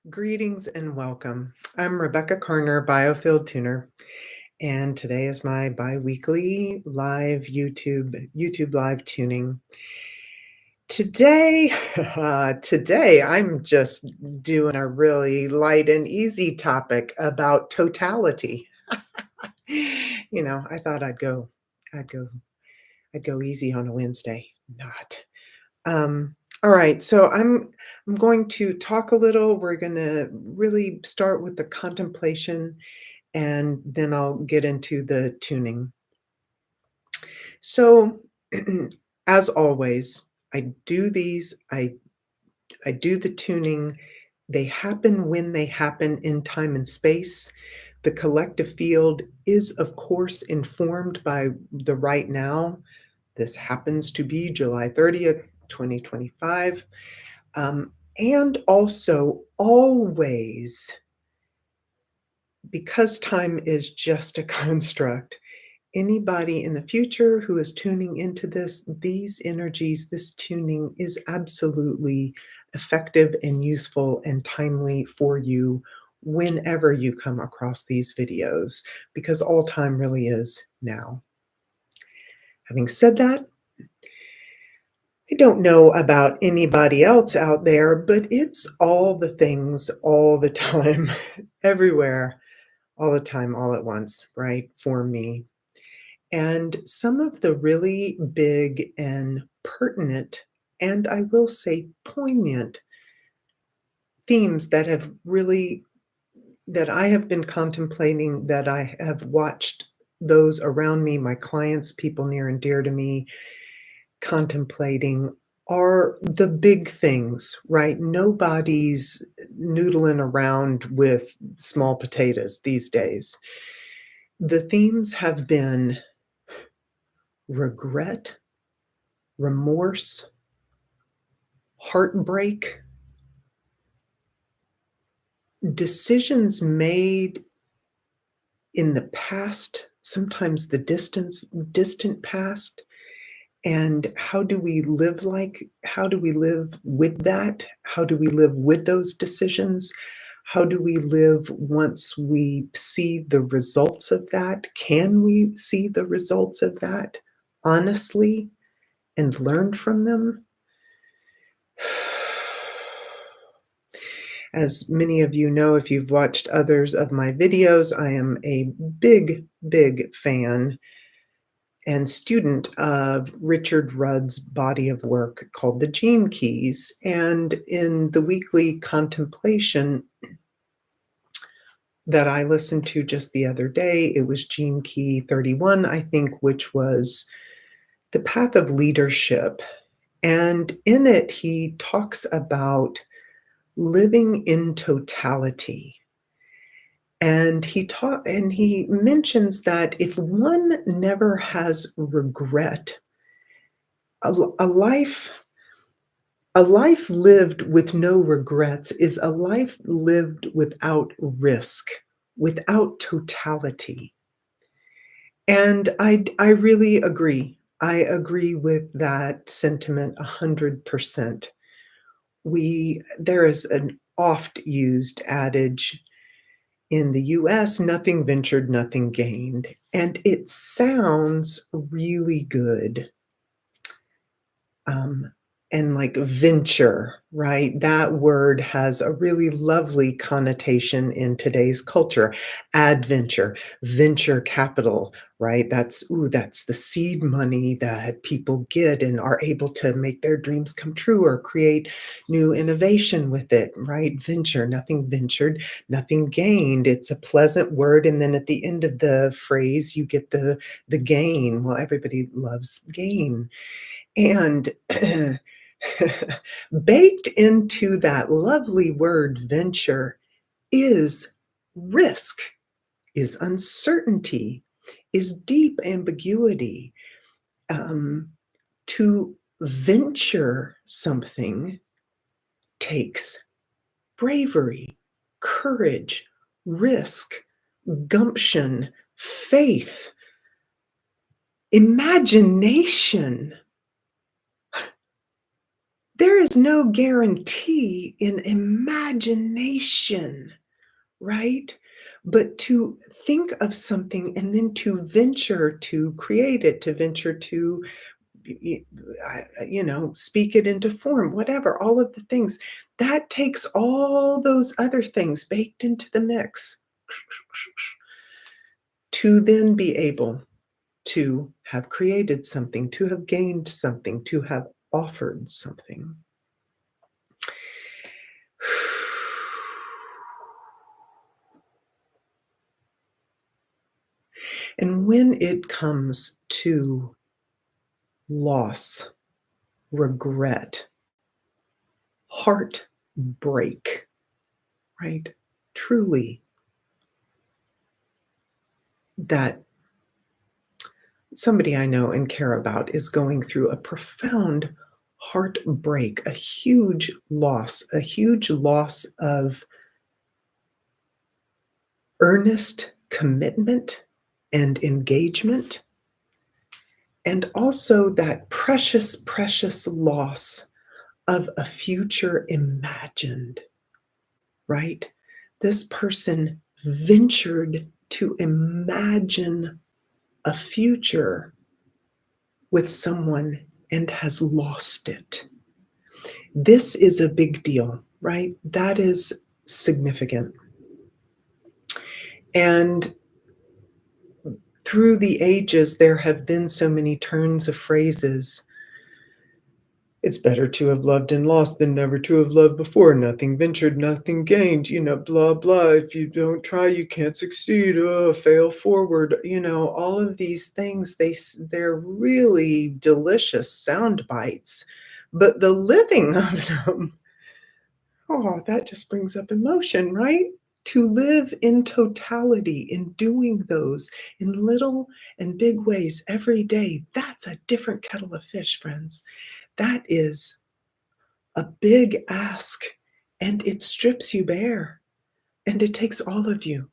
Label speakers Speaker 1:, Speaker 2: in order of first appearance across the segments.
Speaker 1: Greetings and welcome. I'm Rebecca Carner, Biofield tuner, and today is my bi-weekly live YouTube live tuning. Today, today I'm just doing a really light and easy topic about totality. I thought I'd go, I'd go easy on a Wednesday. Not. All right, so I'm going to talk a little. We're going to really start with the contemplation, and then I'll get into the tuning. So, as always, I do these. I do the tuning. They happen when they happen in time and space. The collective field is, of course, informed by the right now. This happens to be July 30th, 2025. And also, always, because time is just a construct, anybody in the future who is tuning into these energies, this tuning is absolutely effective and useful and timely for you whenever you come across these videos, because all time really is now. Having said that, I don't know about anybody else out there, but it's all the things all the time, everywhere, all the time, all at once, right? For me. And some of the really big and pertinent, and I will say poignant themes that I have been contemplating, that I have watched those around me, my clients, people near and dear to me, contemplating are the big things, right? Nobody's noodling around with small potatoes these days. The themes have been regret, remorse, heartbreak, decisions made in the past, sometimes the distant past. And how do we live with that? How do we live with those decisions? How do we live once we see the results of that? Can we see the results of that honestly and learn from them? As many of you know, if you've watched others of my videos, I am a big, big fan and student of Richard Rudd's body of work called The Gene Keys. And in the weekly contemplation that I listened to just the other day, it was Gene Key 31, I think, which was the path of leadership. And in it, he talks about living in totality. And he mentions that if one never has regret, a, a life a life lived with no regrets is a life lived without risk, without totality. And I really agree. I agree with that sentiment 100%. There is an oft used adage in the US, nothing ventured, nothing gained. And it sounds really good. And like venture, right? That word has a really lovely connotation in today's culture. Adventure, venture capital, right? That's the seed money that people get and are able to make their dreams come true or create new innovation with it, right? Venture, nothing ventured, nothing gained. It's a pleasant word. And then at the end of the phrase, you get the gain. Well, everybody loves gain. And baked into that lovely word venture is risk, is uncertainty, is deep ambiguity. To venture something takes bravery, courage, risk, gumption, faith, imagination. There is no guarantee in imagination, right? But to think of something and then to venture to create it, to venture to, y- speak it into form, whatever, all of the things, that takes all those other things baked into the mix to then be able to have created something, to have gained something, to have offered something. And when it comes to loss, regret, heartbreak, right? Truly, that somebody I know and care about is going through a profound heartbreak, a huge loss of earnest commitment and engagement, and also that precious, precious loss of a future imagined, right? This person ventured to imagine a future with someone and has lost it. This is a big deal, right? That is significant. And through the ages, there have been so many turns of phrases. It's better to have loved and lost than never to have loved before. Nothing ventured, nothing gained, blah, blah. If you don't try, you can't succeed. Oh, fail forward. All of these things, they're really delicious sound bites. But the living of them, oh, that just brings up emotion, right? To live in totality, in doing those in little and big ways every day, that's a different kettle of fish, friends. That is a big ask, and it strips you bare, and it takes all of you.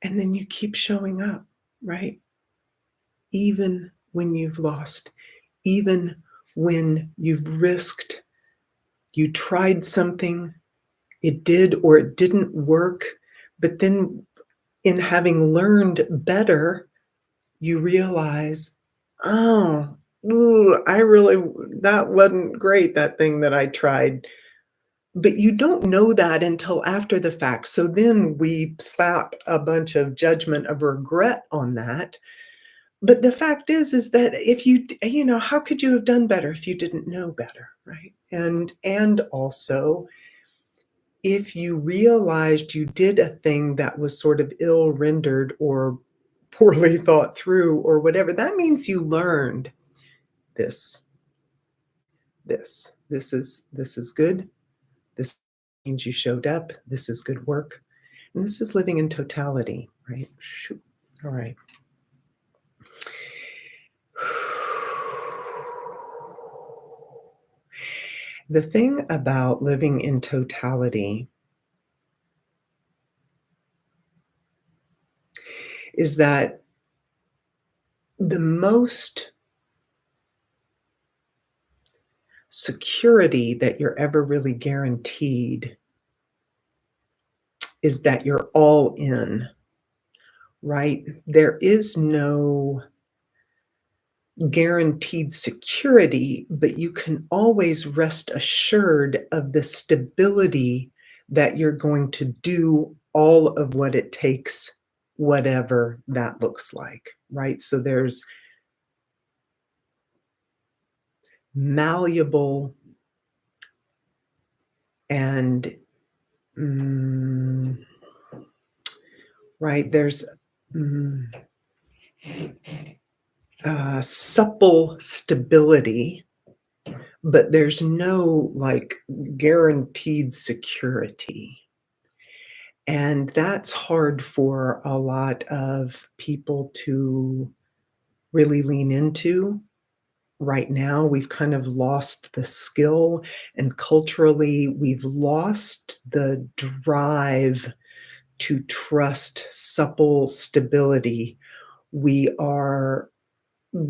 Speaker 1: And then you keep showing up, right? Even when you've lost, even when you've risked, you tried something, it did or it didn't work, but then in having learned better, you realize, oh, ooh, that wasn't great, that thing that I tried. But you don't know that until after the fact. So then we slap a bunch of judgment of regret on that. But the fact is that if how could you have done better if you didn't know better, right? And also, if you realized you did a thing that was sort of ill rendered or poorly thought through or whatever, that means you learned this. This is good. This means you showed up. This is good work. And this is living in totality, right? Shoo. All right. The thing about living in totality is that the most security that you're ever really guaranteed is that you're all in, right? There is no guaranteed security, but you can always rest assured of the stability that you're going to do all of what it takes, whatever that looks like, right? So there's malleable and, mm, right, there's mm, supple stability, but there's no like guaranteed security. And that's hard for a lot of people to really lean into. Right now, we've kind of lost the skill, and culturally, we've lost the drive to trust supple stability. We are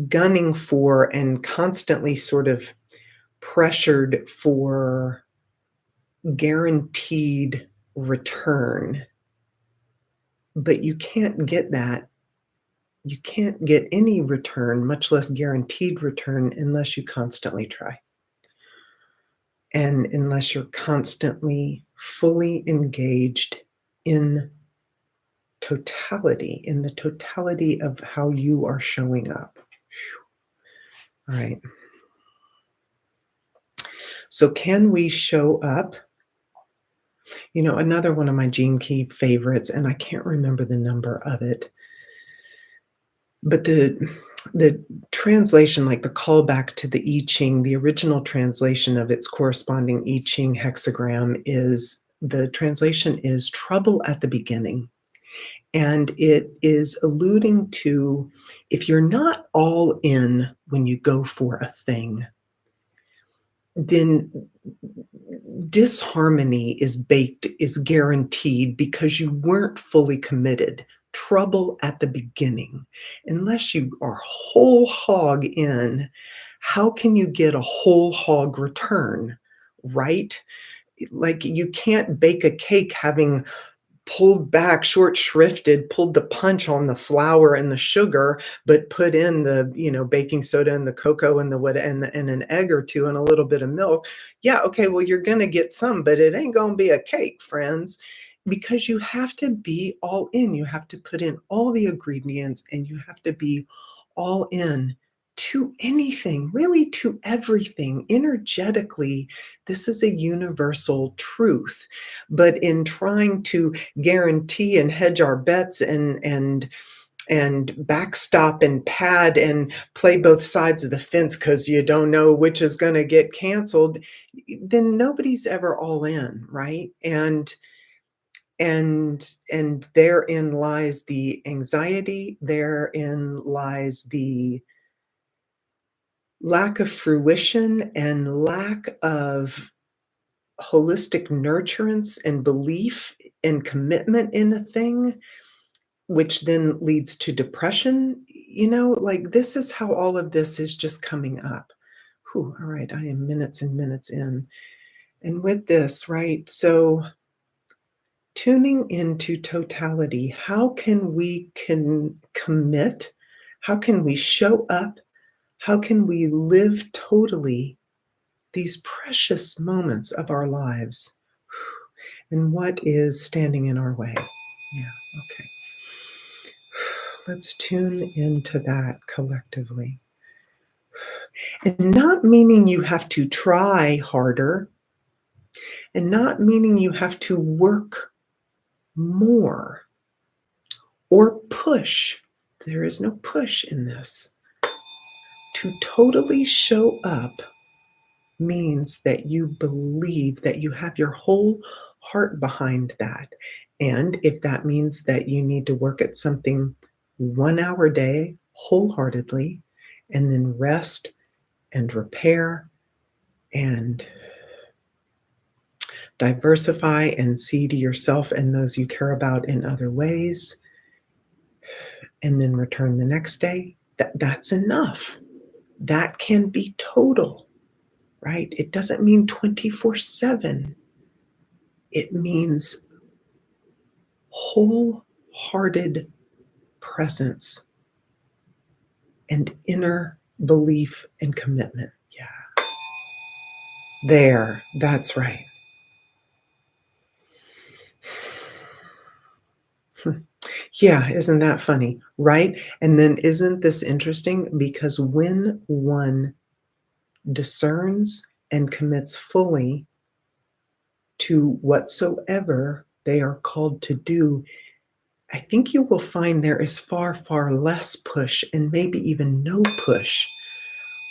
Speaker 1: gunning for and constantly sort of pressured for guaranteed return, but you can't get that. You can't get any return, much less guaranteed return, unless you constantly try. And unless you're constantly fully engaged in totality, in the totality of how you are showing up. All right. So, can we show up? Another one of my Gene Key favorites, and I can't remember the number of it, but the translation, like the callback to the I Ching, the original translation of its corresponding I Ching hexagram is the translation is trouble at the beginning. And it is alluding to if you're not all in when you go for a thing, then disharmony is baked, is guaranteed because you weren't fully committed. Trouble at the beginning. Unless you are whole hog in, how can you get a whole hog return? Right? Like you can't bake a cake having pulled back, short shrifted, pulled the punch on the flour and the sugar, but put in the, baking soda and the cocoa and the what and an egg or two and a little bit of milk. Yeah, okay, well, you're gonna get some, but it ain't gonna be a cake, friends. Because you have to be all in. You have to put in all the ingredients and you have to be all in to anything, really to everything. Energetically, this is a universal truth. But in trying to guarantee and hedge our bets and backstop and pad and play both sides of the fence because you don't know which is going to get canceled, then nobody's ever all in, right? And therein lies the anxiety, therein lies the lack of fruition and lack of holistic nurturance and belief and commitment in a thing, which then leads to depression. Like this is how all of this is just coming up. Whew, all right, I am minutes and minutes in. And with this, right, so tuning into totality, how can we commit? How can we show up? How can we live totally these precious moments of our lives? And what is standing in our way? Yeah, okay. Let's tune into that collectively. And not meaning you have to try harder, and not meaning you have to work more or push. There is no push in this. To totally show up means that you believe that you have your whole heart behind that. And if that means that you need to work at something 1 hour a day wholeheartedly, and then rest and repair and diversify and see to yourself and those you care about in other ways, and then return the next day, that's enough. That can be total, right? It doesn't mean 24/7. It means wholehearted presence and inner belief and commitment. Yeah. There. That's right. Yeah, isn't that funny? Right? And then isn't this interesting? Because when one discerns and commits fully to whatsoever they are called to do, I think you will find there is far, far less push and maybe even no push,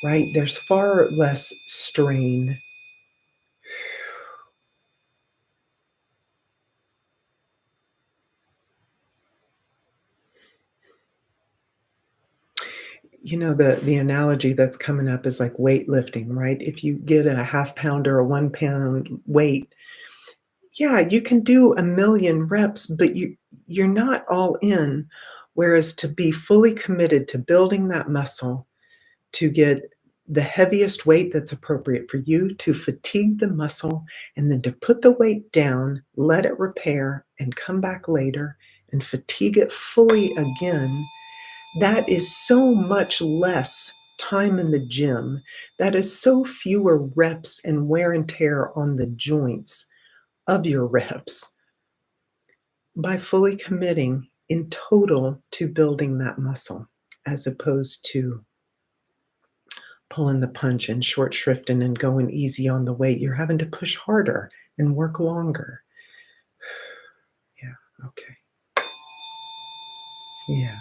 Speaker 1: right? There's far less strain. The analogy that's coming up is like weightlifting, right? If you get a half pound or a 1 pound weight, yeah, you can do a million reps, but you're not all in. Whereas to be fully committed to building that muscle, to get the heaviest weight that's appropriate for you to fatigue the muscle, and then to put the weight down, let it repair, and come back later and fatigue it fully again. That is so much less time in the gym. That is so fewer reps and wear and tear on the joints of your reps by fully committing in total to building that muscle, as opposed to pulling the punch and short shrifting and going easy on the weight. You're having to push harder and work longer. Yeah, okay. Yeah.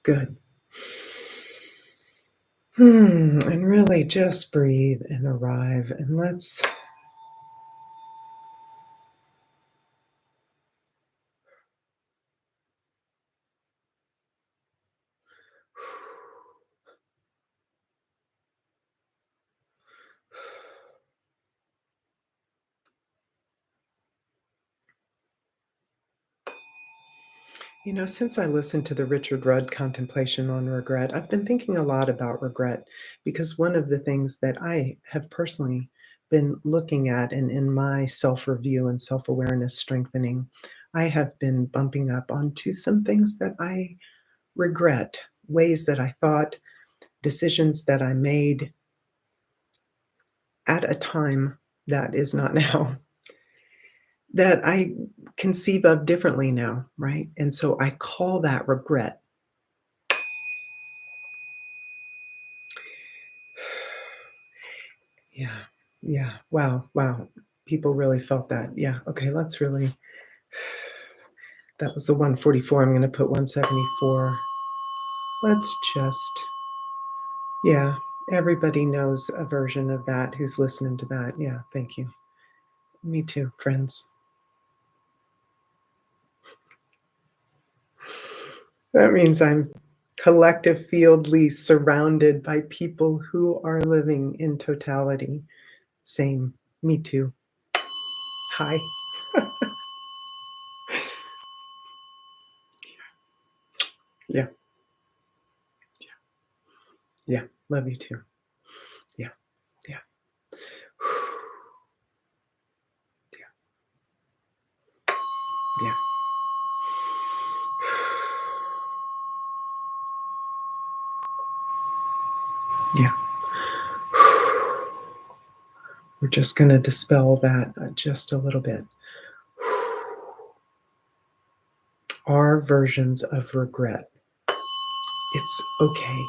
Speaker 1: Good. And really just breathe and arrive. And let's, since I listened to the Richard Rudd Contemplation on Regret, I've been thinking a lot about regret, because one of the things that I have personally been looking at, and in my self review and self awareness strengthening, I have been bumping up onto some things that I regret, ways that I thought, decisions that I made at a time that is not now, that I conceive of differently now, right? And so I call that regret. Yeah. Yeah. Wow. Wow. People really felt that. Yeah. Okay. Let's really. That was the 144. I'm going to put 174. Let's just. Yeah. Everybody knows a version of that who's listening to that. Yeah. Thank you. Me too, friends. That means I'm collective fieldly surrounded by people who are living in totality. Same. Me too. Hi. Yeah. Yeah. Love you too. Yeah. Yeah. Yeah. Yeah. Yeah. We're just going to dispel that just a little bit. Our versions of regret. It's okay.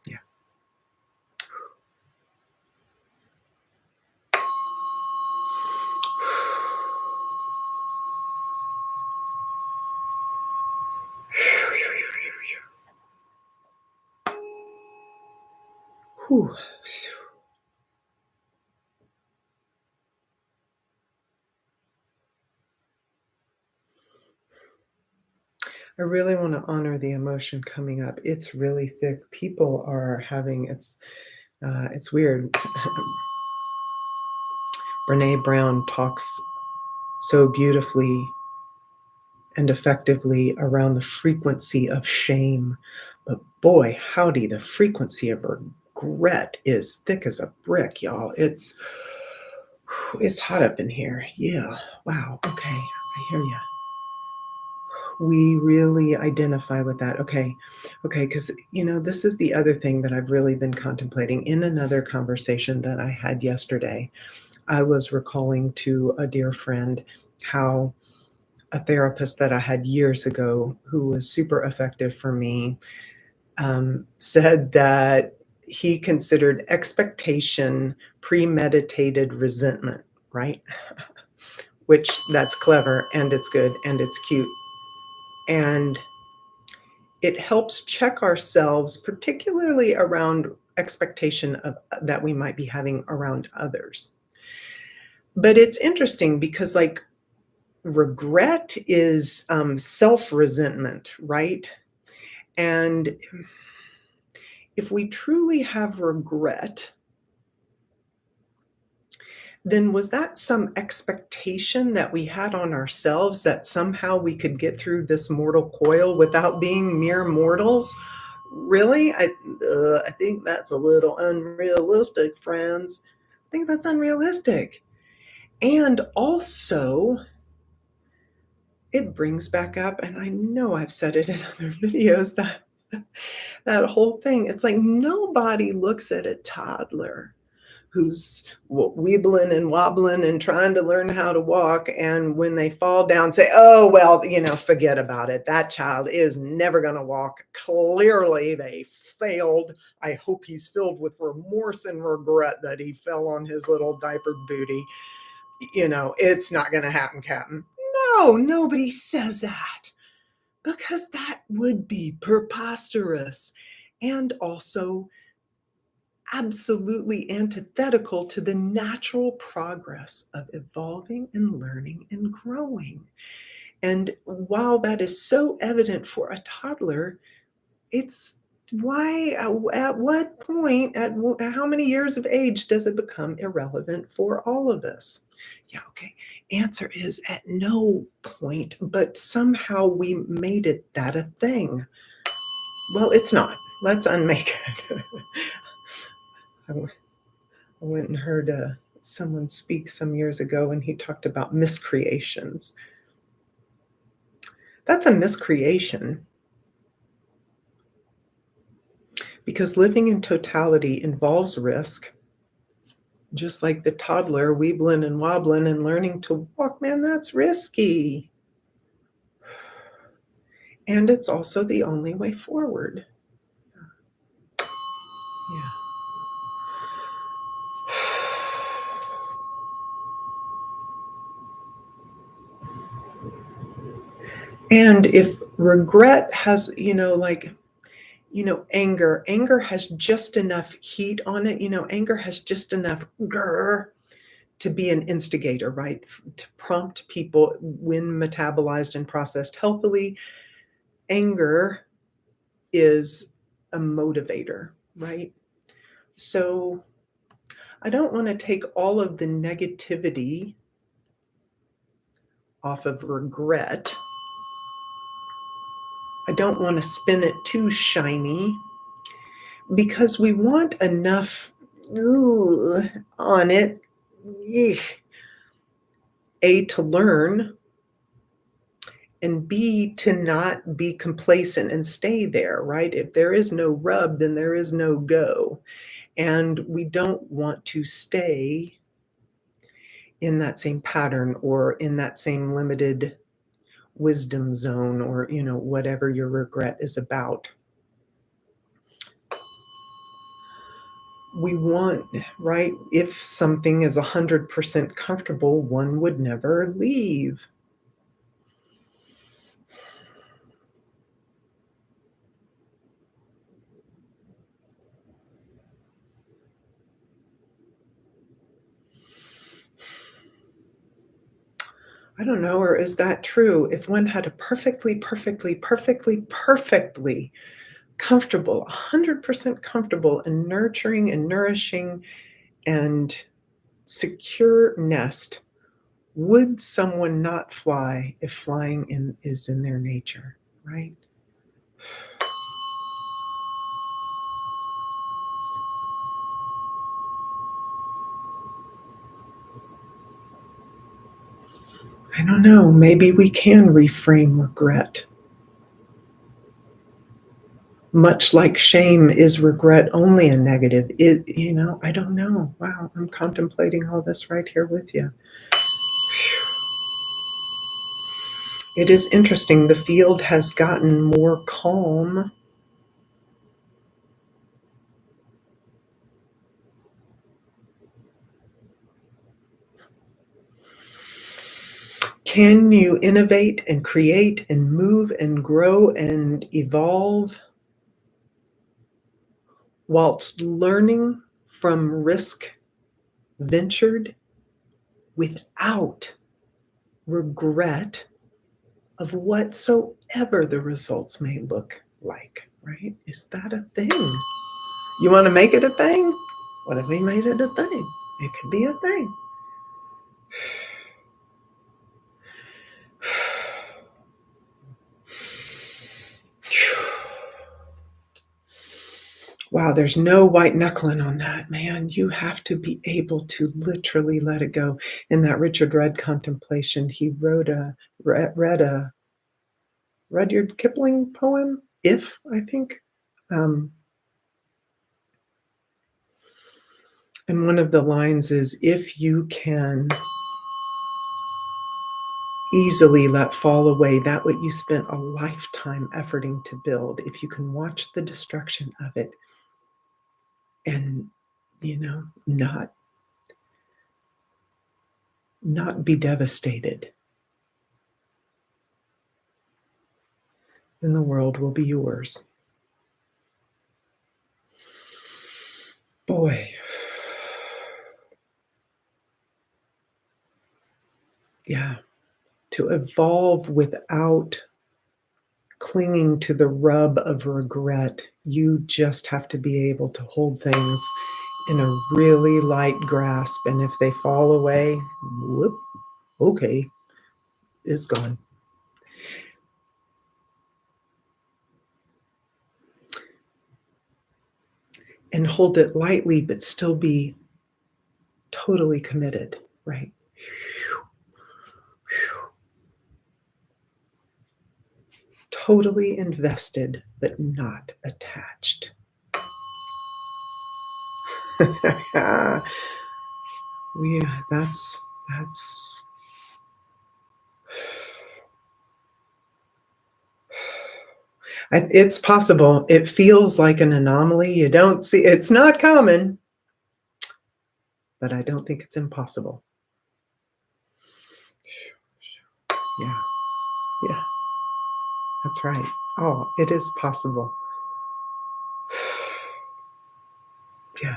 Speaker 1: Yeah. Whew. I really want to honor the emotion coming up. It's really thick. People are having it's weird. Brene Brown talks so beautifully and effectively around the frequency of shame. But boy, howdy, the frequency of regret is thick as a brick, y'all. It's hot up in here. Yeah. Wow. Okay. I hear you. We really identify with that. Okay. Okay. Because, this is the other thing that I've really been contemplating in another conversation that I had yesterday. I was recalling to a dear friend how a therapist that I had years ago, who was super effective for me, said that he considered expectation premeditated resentment, right? Which that's clever and it's good and it's cute. And it helps check ourselves, particularly around expectation of that we might be having around others. But it's interesting because, like, regret is self resentment, right? And if we truly have regret, then was that some expectation that we had on ourselves that somehow we could get through this mortal coil without being mere mortals? Really? I think that's a little unrealistic, friends. I think that's unrealistic. And also, it brings back up, and I know I've said it in other videos, that that whole thing. It's like nobody looks at a toddler who's weebling and wobbling and trying to learn how to walk, and when they fall down, say, "Oh, well, forget about it. That child is never going to walk. Clearly, they failed. I hope he's filled with remorse and regret that he fell on his little diapered booty. It's not going to happen, Captain." No, nobody says that, because that would be preposterous and also absolutely antithetical to the natural progress of evolving and learning and growing. And while that is so evident for a toddler, it's why, at what point, at how many years of age does it become irrelevant for all of us? Yeah, okay. Answer is at no point, but somehow we made it that a thing. Well, it's not. Let's unmake it. I went and heard someone speak some years ago, and he talked about miscreations. That's a miscreation, because living in totality involves risk, just like the toddler weebling and wobbling and learning to walk. Man, that's risky. And it's also the only way forward. Yeah. And if regret has, anger has just enough heat on it, anger has just enough grr to be an instigator, right? To prompt people, when metabolized and processed healthily. Anger is a motivator, right? So I don't want to take all of the negativity off of regret. I don't want to spin it too shiny, because we want enough on it, A, to learn, and B, to not be complacent and stay there, right? If there is no rub, then there is no go. And we don't want to stay in that same pattern or in that same limited wisdom zone, or, whatever your regret is about. We want, right? If something is 100% comfortable, one would never leave. I don't know, or is that true? If one had a perfectly comfortable, 100% comfortable and nurturing and nourishing and secure nest, would someone not fly if flying is in their nature, right? I don't know. Maybe we can reframe regret. Much like shame is regret only a negative. I don't know. Wow, I'm contemplating all this right here with you. It is interesting. The field has gotten more calm. Can you innovate and create and move and grow and evolve whilst learning from risk ventured without regret of whatsoever the results may look like, right? Is that a thing? You want to make it a thing? What if we made it a thing? It could be a thing. Wow, there's no white knuckling on that, man. You have to be able to literally let it go. In that Richard Rudd Contemplation, he read a Rudyard Kipling poem, If, I think. Um, and one of the lines is, if you can easily let fall away that what you spent a lifetime efforting to build, if you can watch the destruction of it and, not be devastated, then the world will be yours. Boy. Yeah. To evolve without clinging to the rub of regret, you just have to be able to hold things in a really light grasp. And if they fall away, whoop, okay, it's gone. And hold it lightly, but still be totally committed, right? Totally invested, but not attached. Yeah, that's it's possible. It feels like an anomaly. You don't see it's not common, but I don't think it's impossible. Yeah. Yeah. That's right. Oh, it is possible. Yeah.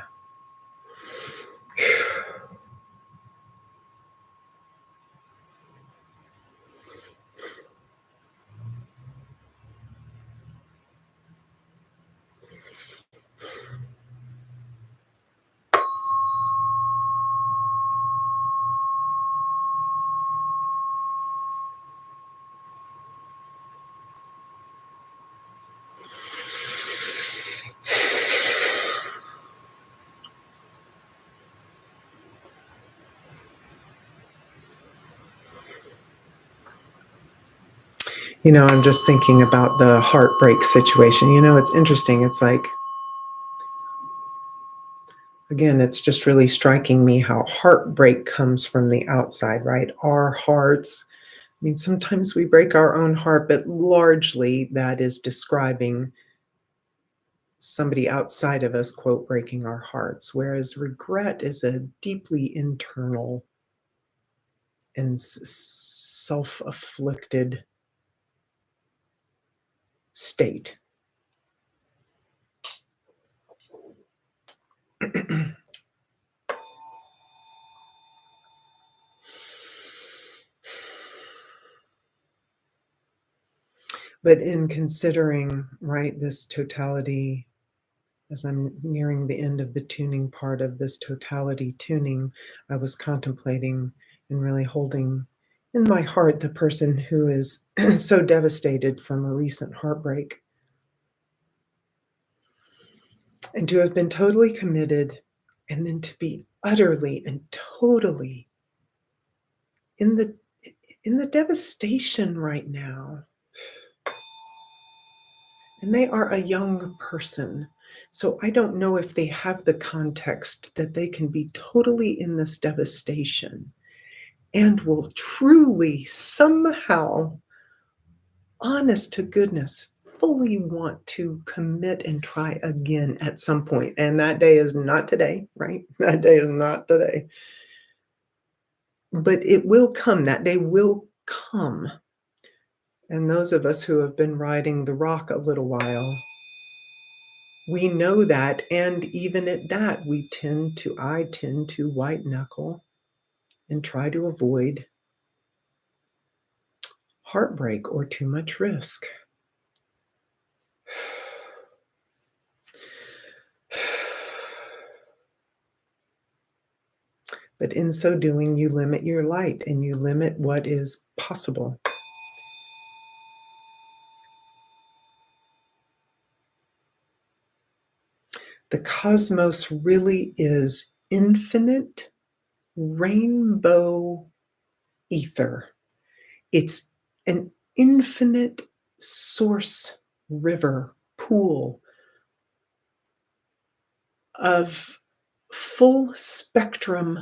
Speaker 1: I'm just thinking about the heartbreak situation. It's interesting. It's like, again, it's just really striking me how heartbreak comes from the outside, right? Our hearts. I mean, sometimes we break our own heart, but largely that is describing somebody outside of us, quote, breaking our hearts. Whereas regret is a deeply internal and self afflicted state. But in considering, right, this totality, as I'm nearing the end of the tuning part of this totality tuning, I was contemplating and really holding in my heart the person who is so devastated from a recent heartbreak. And to have been totally committed and then to be utterly and totally in the devastation right now. And they are a young person. So I don't know if they have the context that they can be totally in this devastation and will truly somehow, honest to goodness, fully want to commit and try again at some point. And that day is not today, right? That day is not today. But it will come. That day will come. And those of us who have been riding the rock a little while, we know that, and even at that, I tend to white knuckle and try to avoid heartbreak or too much risk. But in so doing, you limit your light and you limit what is possible. The cosmos really is infinite rainbow ether. It's an infinite source, river, pool of full spectrum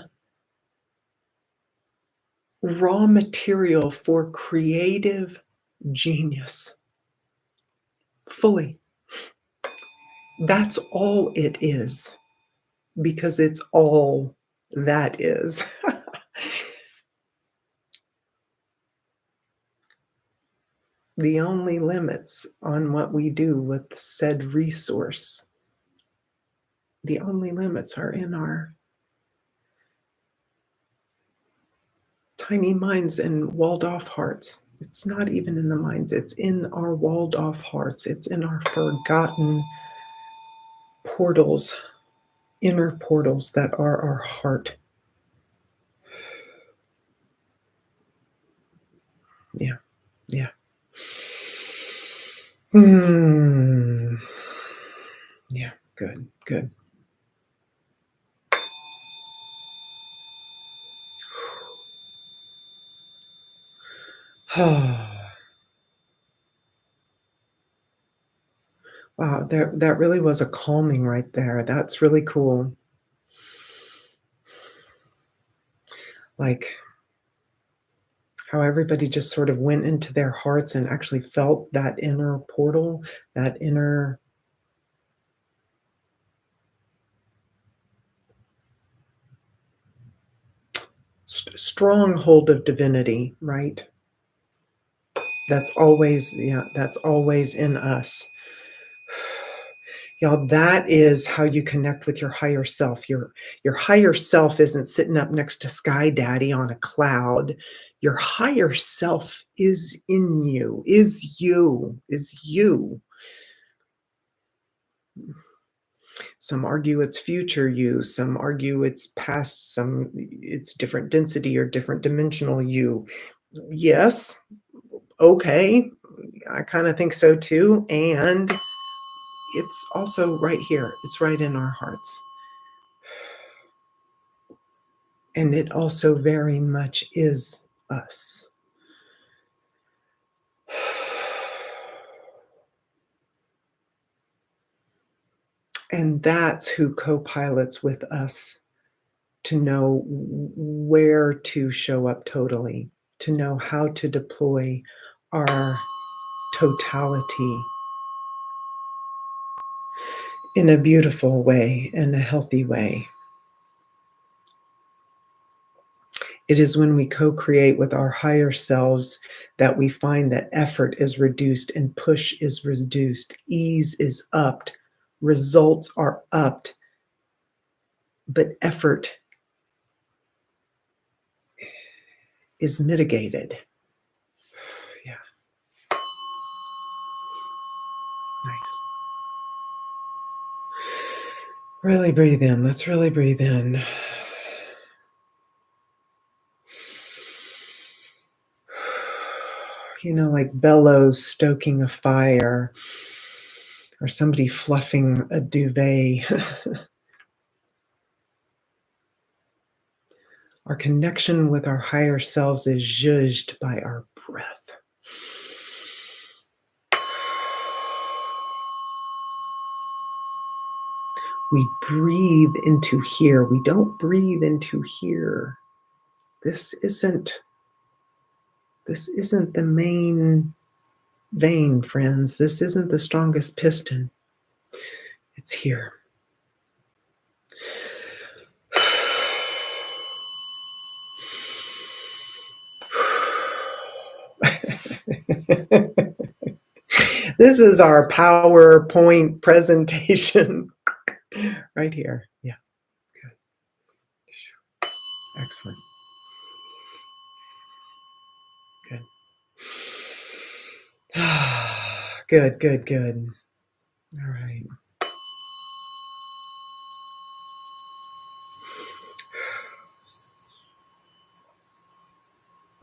Speaker 1: raw material for creative genius. Fully. That's all it is, because it's all that is. The only limits on what we do with said resource, the only limits are in our tiny minds and walled off hearts. It's not even in the minds, it's in our walled off hearts. It's in our forgotten portals, inner portals that are our heart. Yeah, yeah. Yeah, good, good. Wow, that really was a calming right there. That's really cool. Like how everybody just sort of went into their hearts and actually felt that inner portal, that inner stronghold of divinity, right? That's always, yeah, that's always in us. Y'all, that is how you connect with your higher self. Your higher self isn't sitting up next to Sky Daddy on a cloud. Your higher self is in you, is you, is you. Some argue it's future you, some argue it's past, some it's different density or different dimensional you. Yes, okay, I kind of think so too. And it's also right here, it's right in our hearts. And it also very much is us. And that's who co pilots with us to know where to show up totally, to know how to deploy our totality in a beautiful way, in a healthy way. It is when we co create with our higher selves that we find that effort is reduced and push is reduced, ease is upped, results are upped, but effort is mitigated. Yeah, nice. Really breathe in. Let's really breathe in. You know, like bellows stoking a fire or somebody fluffing a duvet. Our connection with our higher selves is judged by our breath. We breathe into here. We don't breathe into here. This isn't the main vein, friends. This isn't the strongest piston. It's here. This is our PowerPoint presentation right here. Yeah, good. Excellent. Good. Good, good, good. All right.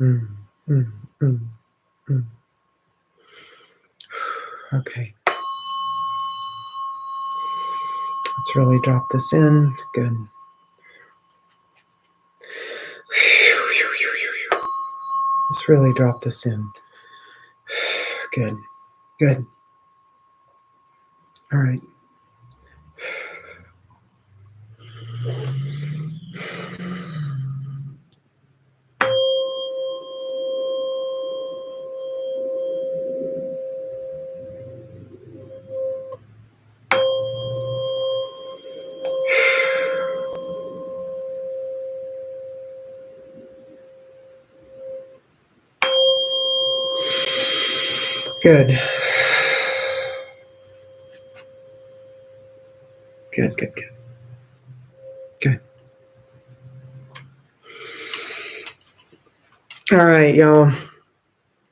Speaker 1: Mm, mm, mm, mm. Okay. Let's really drop this in. Good. Let's really drop this in. Good. Good. All right. Good. Good, good, good. Good. All right, y'all.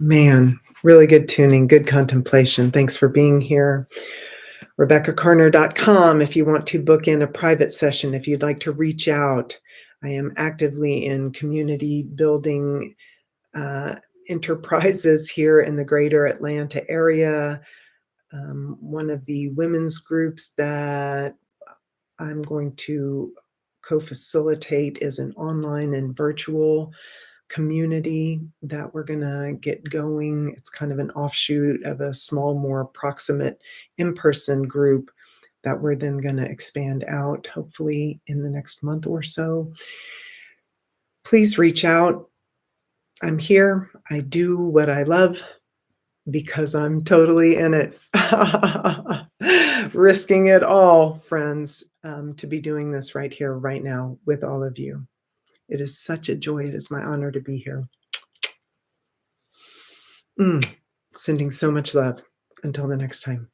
Speaker 1: Man, really good tuning, good contemplation. Thanks for being here. RebeccaCarner.com if you want to book in a private session, if you'd like to reach out. I am actively in community building enterprises here in the greater Atlanta area. One of the women's groups that I'm going to co-facilitate is an online and virtual community that we're going to get going. It's kind of an offshoot of a small, more proximate in-person group that we're then going to expand out, hopefully in the next month or so. Please reach out. I'm here. I do what I love because I'm totally in it. Risking it all, friends, to be doing this right here, right now, with all of you. It is such a joy. It is my honor to be here. Sending so much love. Until the next time.